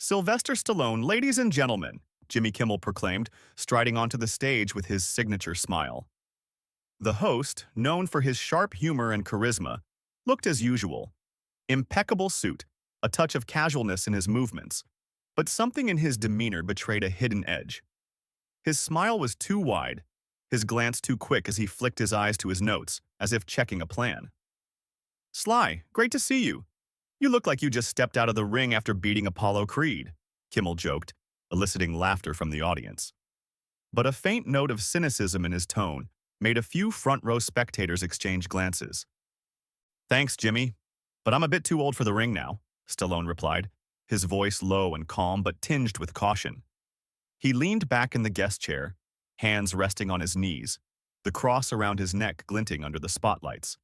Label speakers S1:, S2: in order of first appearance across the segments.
S1: Sylvester Stallone, ladies and gentlemen, Jimmy Kimmel proclaimed, striding onto the stage with his signature smile. The host, known for his sharp humor and charisma, looked as usual. Impeccable suit, a touch of casualness in his movements, but something in his demeanor betrayed a hidden edge. His smile was too wide, his glance too quick as he flicked his eyes to his notes, as if checking a plan. "Sly, great to see you. You look like you just stepped out of the ring after beating Apollo Creed," Kimmel joked, eliciting laughter from the audience. But a faint note of cynicism in his tone made a few front-row spectators exchange glances. "Thanks, Jimmy, but I'm a bit too old for the ring now," Stallone replied, his voice low and calm but tinged with caution. He leaned back in the guest chair, hands resting on his knees, the cross around his neck glinting under the spotlights.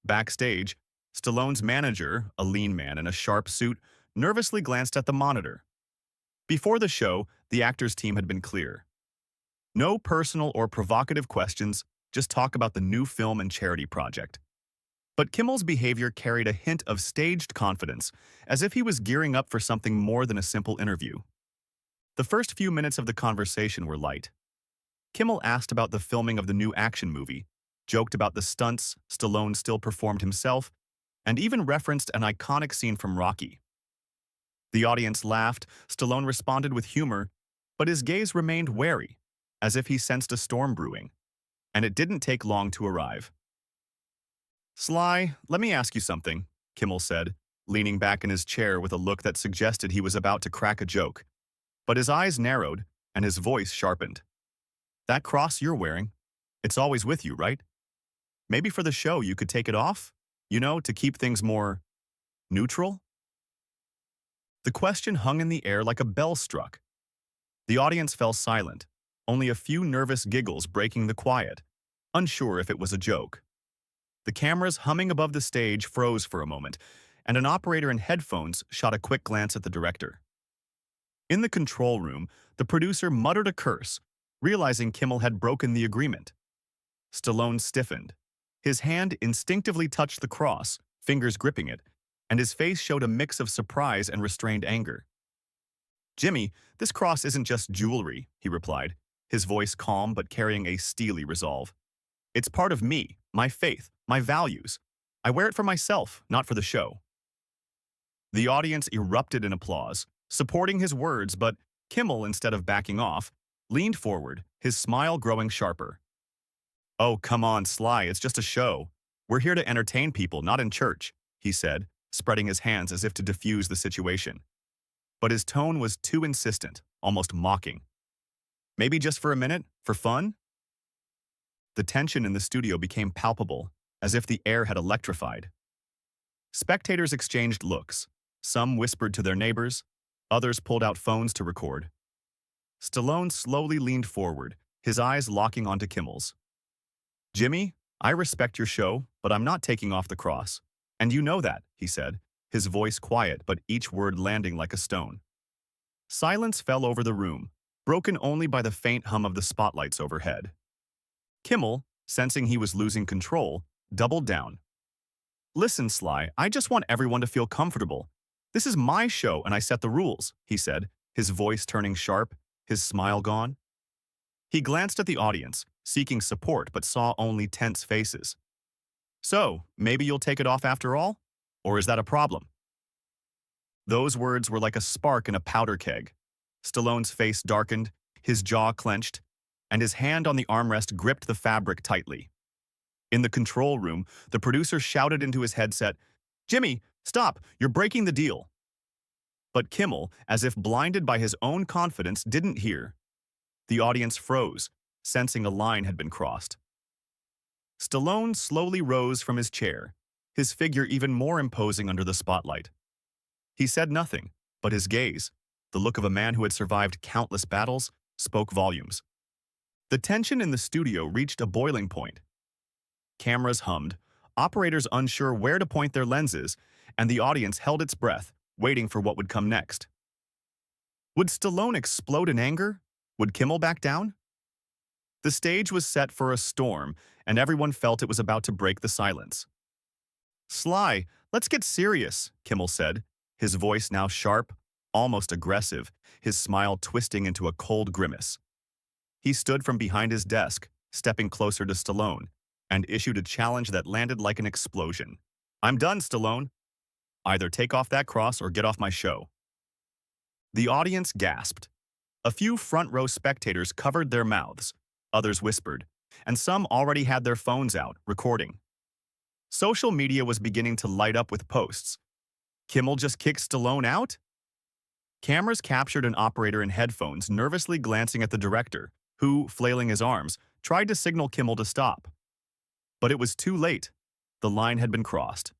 S1: Backstage, Stallone's manager, a lean man in a sharp suit, nervously glanced at the monitor. Before the show, the actors' team had been clear. No personal or provocative questions, just talk about the new film and charity project. But Kimmel's behavior carried a hint of staged confidence, as if he was gearing up for something more than a simple interview. The first few minutes of the conversation were light. Kimmel asked about the filming of the new action movie, joked about the stunts Stallone still performed himself, and even referenced an iconic scene from Rocky. The audience laughed, Stallone responded with humor, but his gaze remained wary, as if he sensed a storm brewing, and it didn't take long to arrive. "Sly, let me ask you something," Kimmel said, leaning back in his chair with a look that suggested he was about to crack a joke. But his eyes narrowed, and his voice sharpened. "That cross you're wearing, it's always with you, right? Maybe for the show you could take it off? You know, to keep things more neutral?" The question hung in the air like a bell struck. The audience fell silent, only a few nervous giggles breaking the quiet, unsure if it was a joke. The cameras humming above the stage froze for a moment, and an operator in headphones shot a quick glance at the director. In the control room, the producer muttered a curse, realizing Kimmel had broken the agreement. Stallone stiffened. His hand instinctively touched the cross, fingers gripping it, and his face showed a mix of surprise and restrained anger. "Jimmy, this cross isn't just jewelry," he replied, his voice calm but carrying a steely resolve. "It's part of me, my faith, my values. I wear it for myself, not for the show." The audience erupted in applause, supporting his words, but Kimmel, instead of backing off, leaned forward, his smile growing sharper. "Oh, come on, Sly, it's just a show. We're here to entertain people, not in church," he said, spreading his hands as if to diffuse the situation. But his tone was too insistent, almost mocking. "Maybe just for a minute, for fun?" The tension in the studio became palpable, as if the air had electrified. Spectators exchanged looks. Some whispered to their neighbors, others pulled out phones to record. Stallone slowly leaned forward, his eyes locking onto Kimmel's. "Jimmy, I respect your show, but I'm not taking off the cross. And you know that," he said, his voice quiet but each word landing like a stone. Silence fell over the room, broken only by the faint hum of the spotlights overhead. Kimmel, sensing he was losing control, doubled down. "Listen, Sly, I just want everyone to feel comfortable. This is my show and I set the rules," he said, his voice turning sharp, his smile gone. He glanced at the audience, seeking support but saw only tense faces. "So, maybe you'll take it off after all? Or is that a problem?" Those words were like a spark in a powder keg. Stallone's face darkened, his jaw clenched, and his hand on the armrest gripped the fabric tightly. In the control room, the producer shouted into his headset, "Jimmy, stop, you're breaking the deal." But Kimmel, as if blinded by his own confidence, didn't hear. The audience froze, sensing a line had been crossed. Stallone slowly rose from his chair, his figure even more imposing under the spotlight. He said nothing, but his gaze, the look of a man who had survived countless battles, spoke volumes. The tension in the studio reached a boiling point. Cameras hummed, operators unsure where to point their lenses, and the audience held its breath, waiting for what would come next. Would Stallone explode in anger? Would Kimmel back down? The stage was set for a storm, and everyone felt it was about to break the silence. "Sly, let's get serious," Kimmel said, his voice now sharp, almost aggressive, his smile twisting into a cold grimace. He stood from behind his desk, stepping closer to Stallone, and issued a challenge that landed like an explosion. "I'm done, Stallone. Either take off that cross or get off my show." The audience gasped. A few front-row spectators covered their mouths, others whispered, and some already had their phones out, recording. Social media was beginning to light up with posts. "Kimmel just kicked Stallone out?" Cameras captured an operator in headphones nervously glancing at the director, who, flailing his arms, tried to signal Kimmel to stop. But it was too late. The line had been crossed.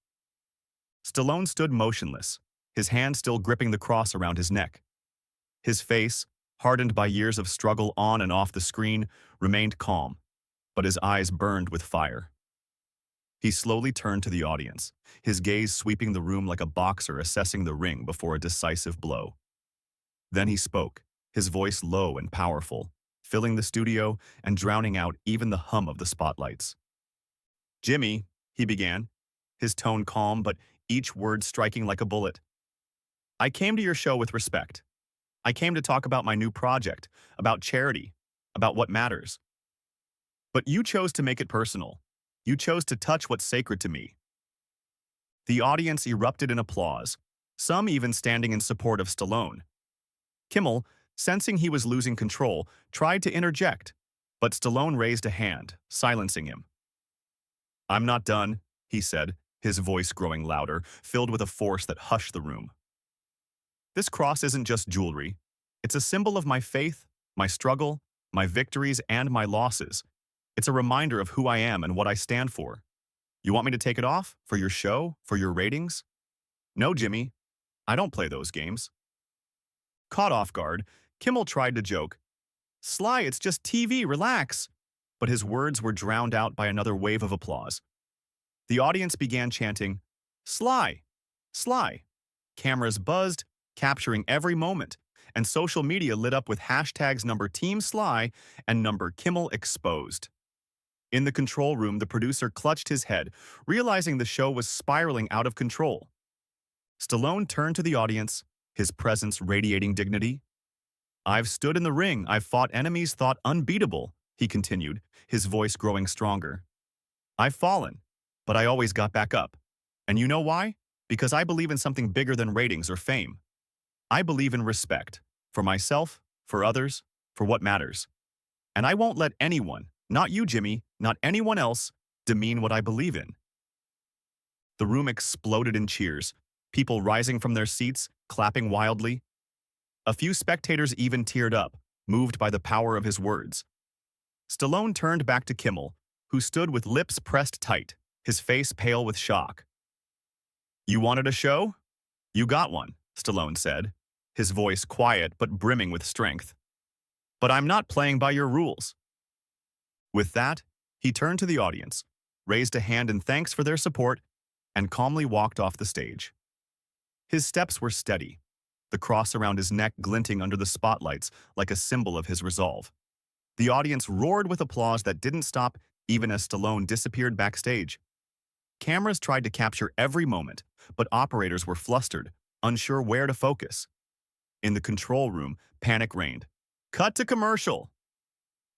S1: Stallone stood motionless, his hand still gripping the cross around his neck. His face, hardened by years of struggle on and off the screen, remained calm, but his eyes burned with fire. He slowly turned to the audience, his gaze sweeping the room like a boxer assessing the ring before a decisive blow. Then he spoke, his voice low and powerful, filling the studio and drowning out even the hum of the spotlights. "Jimmy," he began, his tone calm but each word striking like a bullet. "I came to your show with respect. I came to talk about my new project, about charity, about what matters. But you chose to make it personal. You chose to touch what's sacred to me." The audience erupted in applause, some even standing in support of Stallone. Kimmel, sensing he was losing control, tried to interject, but Stallone raised a hand, silencing him. "I'm not done," he said, his voice growing louder, filled with a force that hushed the room. "This cross isn't just jewelry. It's a symbol of my faith, my struggle, my victories, and my losses. It's a reminder of who I am and what I stand for. You want me to take it off? For your show? For your ratings? No, Jimmy. I don't play those games." Caught off guard, Kimmel tried to joke. "Sly, it's just TV, relax." But his words were drowned out by another wave of applause. The audience began chanting, "Sly! Sly!" Cameras buzzed, capturing every moment, and social media lit up with hashtags number Team Sly and number Kimmel Exposed. In the control room, the producer clutched his head, realizing the show was spiraling out of control. Stallone turned to the audience, his presence radiating dignity. "I've stood in the ring, I've fought enemies thought unbeatable," he continued, his voice growing stronger. "I've fallen, but I always got back up. And you know why? Because I believe in something bigger than ratings or fame. I believe in respect, for myself, for others, for what matters. And I won't let anyone, not you, Jimmy, not anyone else, demean what I believe in." The room exploded in cheers, people rising from their seats, clapping wildly. A few spectators even teared up, moved by the power of his words. Stallone turned back to Kimmel, who stood with lips pressed tight, his face pale with shock. "You wanted a show? You got one," Stallone said, his voice quiet but brimming with strength. "But I'm not playing by your rules." With that, he turned to the audience, raised a hand in thanks for their support, and calmly walked off the stage. His steps were steady, the cross around his neck glinting under the spotlights like a symbol of his resolve. The audience roared with applause that didn't stop even as Stallone disappeared backstage. Cameras tried to capture every moment, but operators were flustered, unsure where to focus. In the control room, panic reigned. "Cut to commercial!"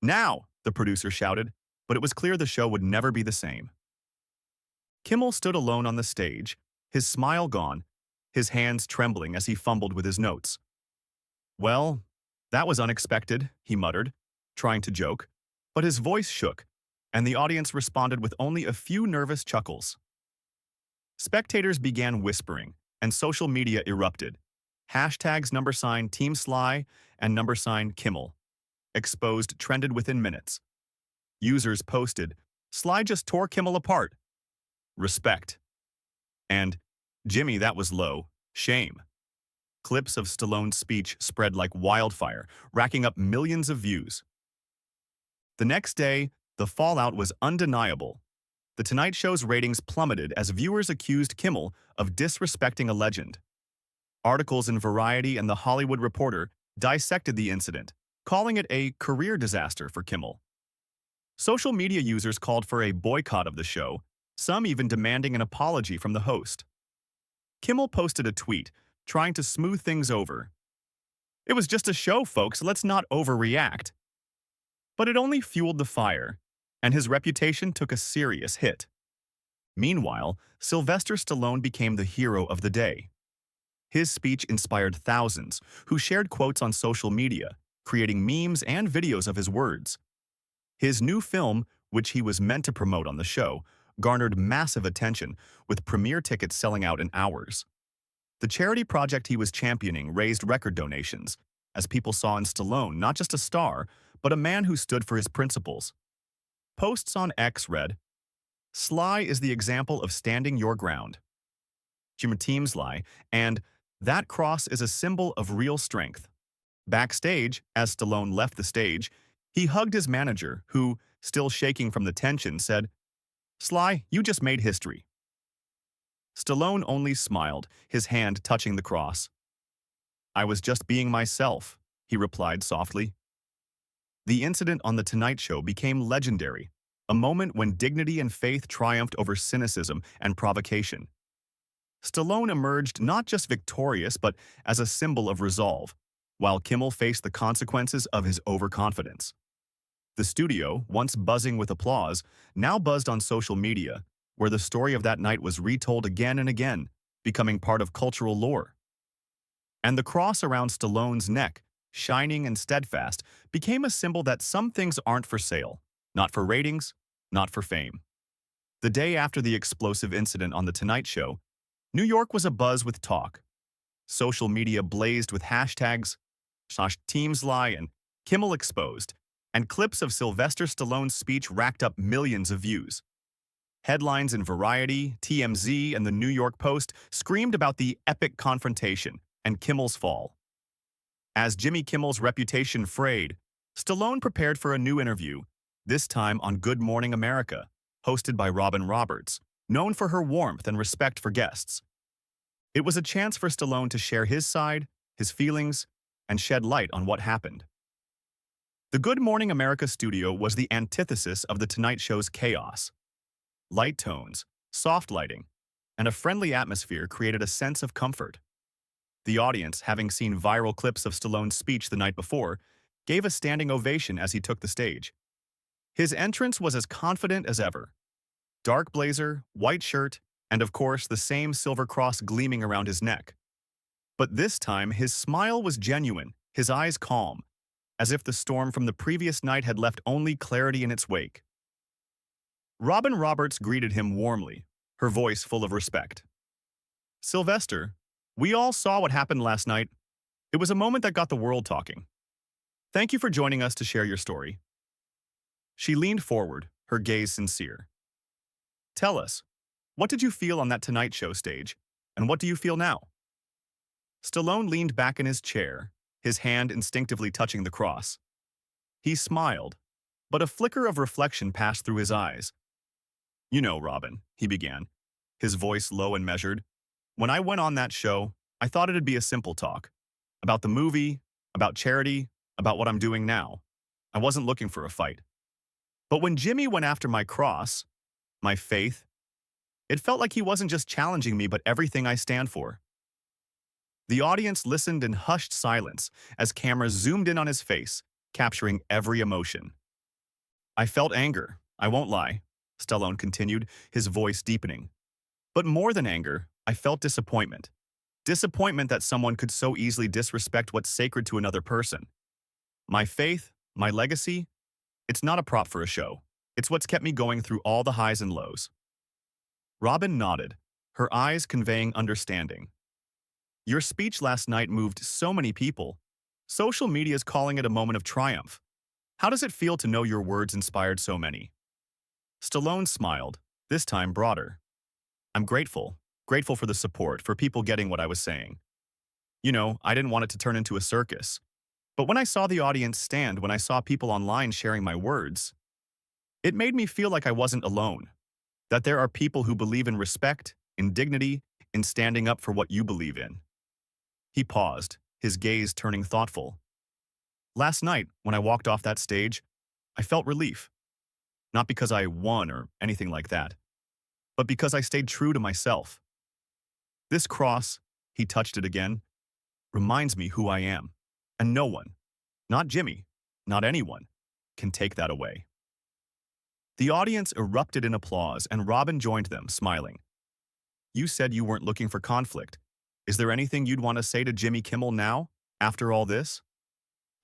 S1: "Now!" the producer shouted, but it was clear the show would never be the same. Kimmel stood alone on the stage, his smile gone, his hands trembling as he fumbled with his notes. "Well, that was unexpected," he muttered, trying to joke, but his voice shook, and the audience responded with only a few nervous chuckles. Spectators began whispering, and social media erupted. Hashtags #Team Sly and #Kimmel. Exposed trended within minutes. Users posted, "Sly just tore Kimmel apart. Respect." And, "Jimmy, that was low. Shame." Clips of Stallone's speech spread like wildfire, racking up millions of views. The next day, the fallout was undeniable. The Tonight Show's ratings plummeted as viewers accused Kimmel of disrespecting a legend. Articles in Variety and The Hollywood Reporter dissected the incident, calling it a career disaster for Kimmel. Social media users called for a boycott of the show, some even demanding an apology from the host. Kimmel posted a tweet, trying to smooth things over. It was just a show, folks, let's not overreact. But it only fueled the fire, and his reputation took a serious hit. Meanwhile, Sylvester Stallone became the hero of the day. His speech inspired thousands, who shared quotes on social media, creating memes and videos of his words. His new film, which he was meant to promote on the show, garnered massive attention, with premiere tickets selling out in hours. The charity project he was championing raised record donations, as people saw in Stallone not just a star, but a man who stood for his principles. Posts on X read, "Sly is the example of standing your ground. Jim Team's lie, and that cross is a symbol of real strength." Backstage, as Stallone left the stage, he hugged his manager, who, still shaking from the tension, said, "Sly, you just made history." Stallone only smiled, his hand touching the cross. "I was just being myself," he replied softly. The incident on The Tonight Show became legendary, a moment when dignity and faith triumphed over cynicism and provocation. Stallone emerged not just victorious but as a symbol of resolve, while Kimmel faced the consequences of his overconfidence. The studio, once buzzing with applause, now buzzed on social media, where the story of that night was retold again and again, becoming part of cultural lore. And the cross around Stallone's neck, shining and steadfast, became a symbol that some things aren't for sale, not for ratings, not for fame. The day after the explosive incident on The Tonight Show, New York was abuzz with talk. Social media blazed with hashtags #TeamsLie and Kimmel Exposed, and clips of Sylvester Stallone's speech racked up millions of views. Headlines in Variety, TMZ, and the New York Post screamed about the epic confrontation and Kimmel's fall. As Jimmy Kimmel's reputation frayed, Stallone prepared for a new interview, this time on Good Morning America, hosted by Robin Roberts, known for her warmth and respect for guests. It was a chance for Stallone to share his side, his feelings, and shed light on what happened. The Good Morning America studio was the antithesis of The Tonight Show's chaos. Light tones, soft lighting, and a friendly atmosphere created a sense of comfort. The audience, having seen viral clips of Stallone's speech the night before, gave a standing ovation as he took the stage. His entrance was as confident as ever. Dark blazer, white shirt, and of course the same silver cross gleaming around his neck. But this time his smile was genuine, his eyes calm, as if the storm from the previous night had left only clarity in its wake. Robin Roberts greeted him warmly, her voice full of respect. "Sylvester, we all saw what happened last night. It was a moment that got the world talking. Thank you for joining us to share your story." She leaned forward, her gaze sincere. "Tell us, what did you feel on that Tonight Show stage, and what do you feel now?" Stallone leaned back in his chair, his hand instinctively touching the cross. He smiled, but a flicker of reflection passed through his eyes. "You know, Robin," he began, his voice low and measured, "when I went on that show, I thought it'd be a simple talk. About the movie, about charity, about what I'm doing now. I wasn't looking for a fight. But when Jimmy went after my cross, my faith, it felt like he wasn't just challenging me but everything I stand for." The audience listened in hushed silence as cameras zoomed in on his face, capturing every emotion. "I felt anger, I won't lie," Stallone continued, his voice deepening. "But more than anger, I felt disappointment. Disappointment that someone could so easily disrespect what's sacred to another person. My faith, my legacy, it's not a prop for a show. It's what's kept me going through all the highs and lows." Robin nodded, her eyes conveying understanding. "Your speech last night moved so many people. Social media is calling it a moment of triumph. How does it feel to know your words inspired so many?" Stallone smiled, this time broader. "I'm grateful for the support, for people getting what I was saying. You know, I didn't want it to turn into a circus. But when I saw the audience stand, when I saw people online sharing my words, it made me feel like I wasn't alone. That there are people who believe in respect, in dignity, in standing up for what you believe in." He paused, his gaze turning thoughtful. "Last night, when I walked off that stage, I felt relief. Not because I won or anything like that, but because I stayed true to myself. This cross," He touched it again. Reminds me who I am. And no one, not Jimmy, not anyone, can take that away. The audience erupted in applause and Robin joined them, smiling. You said you weren't looking for conflict. Is there anything you'd want to say to Jimmy Kimmel now, after all this?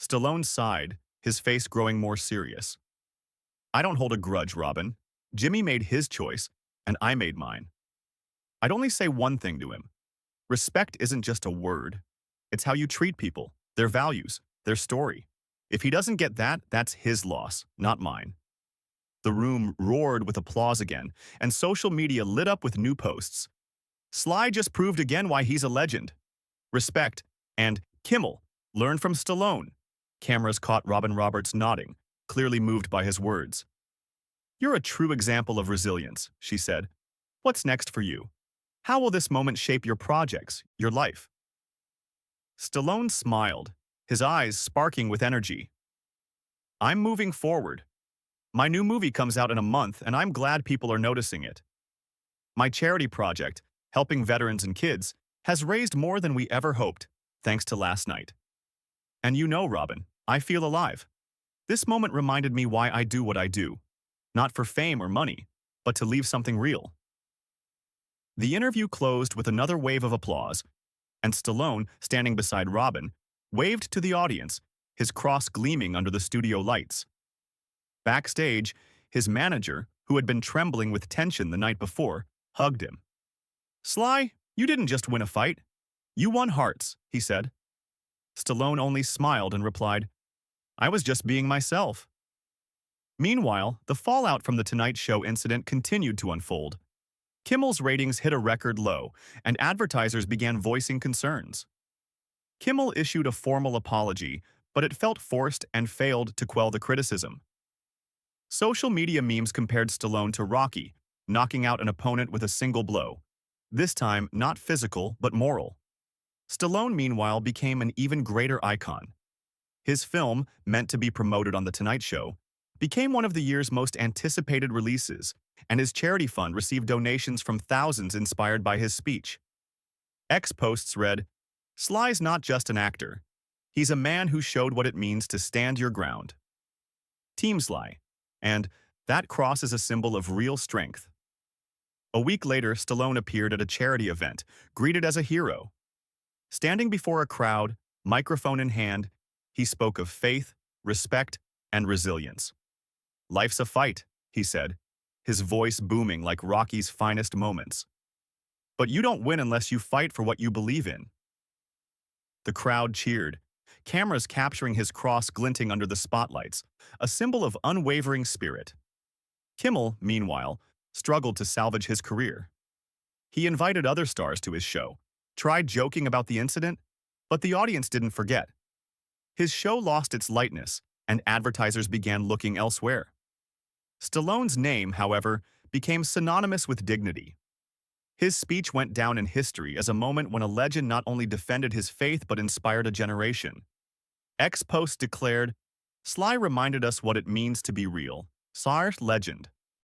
S1: Stallone sighed, his face growing more serious. I don't hold a grudge, Robin. Jimmy made his choice, and I made mine. I'd only say one thing to him. Respect isn't just a word. It's how you treat people, their values, their story. If he doesn't get that, that's his loss, not mine. The room roared with applause again, and social media lit up with new posts. Sly just proved again why he's a legend. Respect, and Kimmel, learn from Stallone. Cameras caught Robin Roberts nodding, clearly moved by his words. You're a true example of resilience, she said. What's next for you? How will this moment shape your projects, your life? Stallone smiled, his eyes sparking with energy. I'm moving forward. My new movie comes out in a month, and I'm glad people are noticing it. My charity project, helping veterans and kids, has raised more than we ever hoped, thanks to last night. And you know, Robin, I feel alive. This moment reminded me why I do what I do. Not for fame or money, but to leave something real. The interview closed with another wave of applause, and Stallone, standing beside Robin, waved to the audience, his cross gleaming under the studio lights. Backstage, his manager, who had been trembling with tension the night before, hugged him. Sly, you didn't just win a fight. You won hearts, he said. Stallone only smiled and replied, I was just being myself. Meanwhile, the fallout from the Tonight Show incident continued to unfold. Kimmel's ratings hit a record low, and advertisers began voicing concerns. Kimmel issued a formal apology, but it felt forced and failed to quell the criticism. Social media memes compared Stallone to Rocky, knocking out an opponent with a single blow. This time, not physical, but moral. Stallone, meanwhile, became an even greater icon. His film, meant to be promoted on The Tonight Show, became one of the year's most anticipated releases, and his charity fund received donations from thousands inspired by his speech. X posts read, Sly's not just an actor. He's a man who showed what it means to stand your ground. Team Sly. And that cross is a symbol of real strength. A week later, Stallone appeared at a charity event, greeted as a hero. Standing before a crowd, microphone in hand, he spoke of faith, respect, and resilience. Life's a fight, he said, his voice booming like Rocky's finest moments. But you don't win unless you fight for what you believe in. The crowd cheered, cameras capturing his cross glinting under the spotlights, a symbol of unwavering spirit. Kimmel, meanwhile, struggled to salvage his career. He invited other stars to his show, tried joking about the incident, but the audience didn't forget. His show lost its lightness, and advertisers began looking elsewhere. Stallone's name, however, became synonymous with dignity. His speech went down in history as a moment when a legend not only defended his faith but inspired a generation. X post declared, Sly reminded us what it means to be real. Sar's legend.